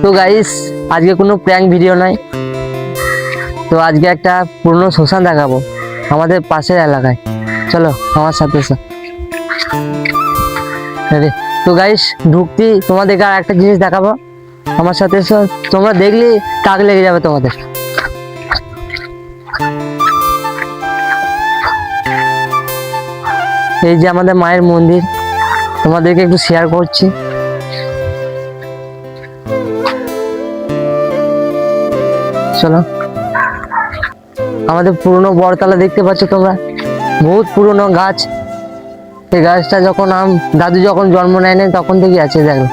তো গাইস আজকে কোনো প্র্যাঙ্ক ভিডিও নাই, তো আজকে একটা পুরনো শ্মশান দেখাবো আমাদের পাশের এলাকায়। চলো আমার সাথে এসো। তো গাইস ঢুকতেই তোমাদেরকে আর একটা জিনিস দেখাবো, আমার সাথে এসো। তোমরা দেখলে তাক লেগে যাবে তোমাদের। এই যে আমাদের মায়ের মন্দির, তোমাদেরকে একটু শেয়ার করছি। চলো, আমাদের পুরনো বড়তলা দেখতে পাচ্ছ তোমরা, বহুত পুরনো গাছ। এই গাছটা যখন দাদু যখন জন্ম নেয় নাই তখন থেকে আছে, দেখো।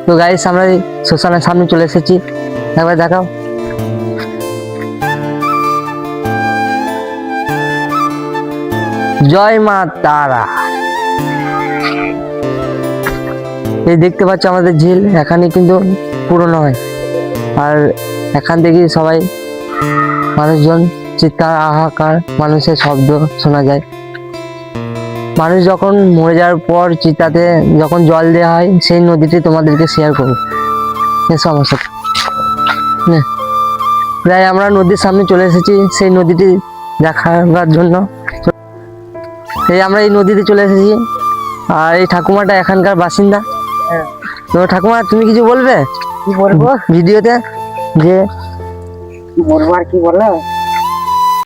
তো গাইস আমরা শ্মশানের সামনে চলে এসেছি, একবার দেখাও। জয় মা তারা। এই দেখতে পাচ্ছ আমাদের ঝিল, এখানে কিন্তু পুরনো হয়। আর এখান থেকে সবাই মানুষজন চিৎকার হাহাকার, মানুষের শব্দ শোনা যায়। মানুষ যখন মরে যাওয়ার পর চিতাতে যখন জল দেওয়া হয়, সেই নদীটি তোমাদেরকে শেয়ার করবো। এসো আমার সাথে। প্রায় আমরা নদীর সামনে চলে এসেছি সেই নদীটি দেখার জন্য। এই আমরা এই নদীতে চলে এসেছি, আর এই ঠাকুমাটা এখানকার বাসিন্দা। তো ঠাকুমা তুমি কিছু বলবে? কি বলবো ভিডিওতে যে কি বলবো আর কি বলো?